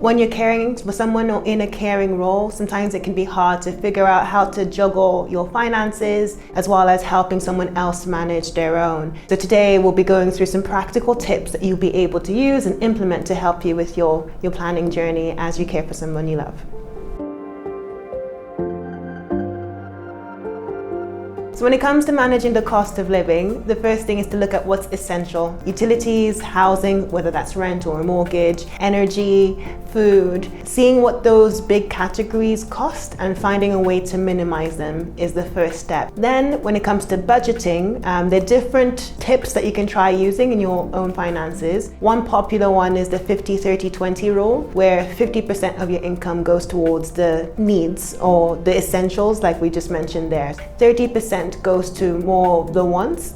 When you're caring for someone or in a caring role, sometimes it can be hard to figure out how to juggle your finances as well as helping someone else manage their own. So today we'll be going through some practical tips that you'll be able to use and implement to help you with your planning journey as you care for someone you love. So when it comes to managing the cost of living, the first thing is to look at what's essential. Utilities, housing, whether that's rent or a mortgage, energy, food. Seeing what those big categories cost and finding a way to minimize them is the first step. Then when it comes to budgeting, there are different tips that you can try using in your own finances. One popular one is the 50-30-20 rule, where 50% of your income goes towards the needs or the essentials like we just mentioned there. 30% goes to more the wants,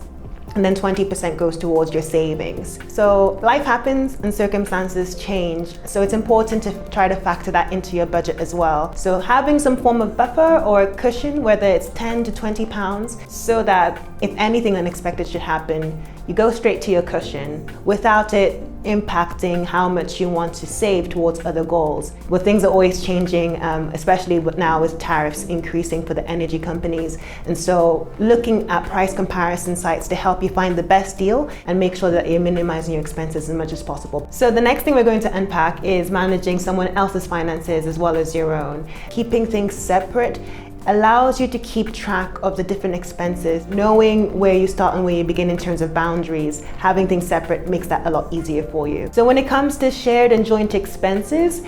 and then 20% goes towards your savings. So life happens and circumstances change. So it's important to try to factor that into your budget as well. So having some form of buffer or a cushion, whether it's 10 to 20 pounds, so that if anything unexpected should happen, you go straight to your cushion without it impacting how much you want to save towards other goals. Well, things are always changing, especially now with tariffs increasing for the energy companies. And so looking at price comparison sites to help you find the best deal and make sure that you're minimizing your expenses as much as possible. So the next thing we're going to unpack is managing someone else's finances as well as your own. Keeping things separate allows you to keep track of the different expenses. Knowing where you start and where you begin in terms of boundaries, having things separate makes that a lot easier for you. So when it comes to shared and joint expenses,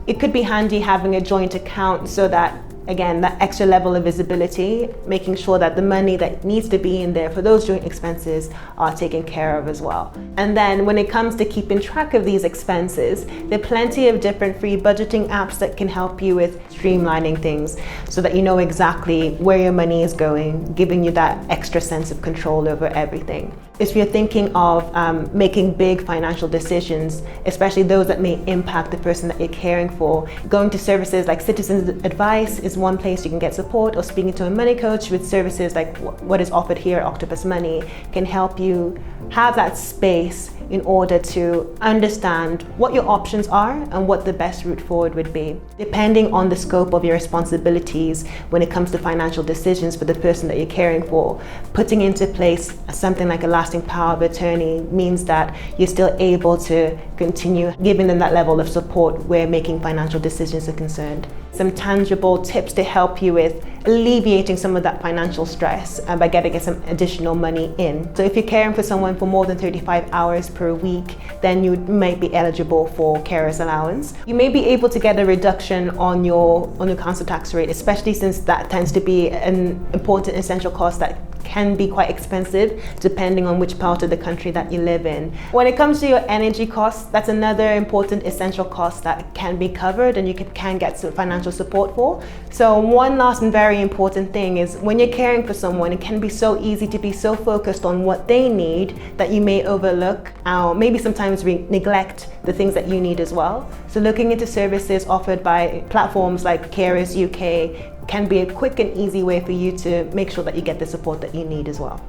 it could be handy having a joint account so that, again, that extra level of visibility, making sure that the money that needs to be in there for those joint expenses are taken care of as well. And then when it comes to keeping track of these expenses, there are plenty of different free budgeting apps that can help you with streamlining things so that you know exactly where your money is going, giving you that extra sense of control over everything. If you're thinking of making big financial decisions, especially those that may impact the person that you're caring for, going to services like Citizens Advice is one place you can get support, or speaking to a money coach with services like what is offered here, Octopus Money, can help you have that space in order to understand what your options are and what the best route forward would be. Depending on the scope of your responsibilities when it comes to financial decisions for the person that you're caring for, putting into place something like a lasting power of attorney means that you're still able to continue giving them that level of support where making financial decisions are concerned. Some tangible tips to help you with alleviating some of that financial stress by getting some additional money in. So if you're caring for someone for more than 35 hours per week, then you might be eligible for carer's allowance. You may be able to get a reduction on your council tax rate, especially since that tends to be an important essential cost that can be quite expensive depending on which part of the country that you live in. When it comes to your energy costs, that's another important essential cost that can be covered and you can get some financial support for. So one last and very important thing is when you're caring for someone, it can be so easy to be so focused on what they need that you may overlook, maybe sometimes neglect the things that you need as well. So looking into services offered by platforms like Carers UK can be a quick and easy way for you to make sure that you get the support that you need as well.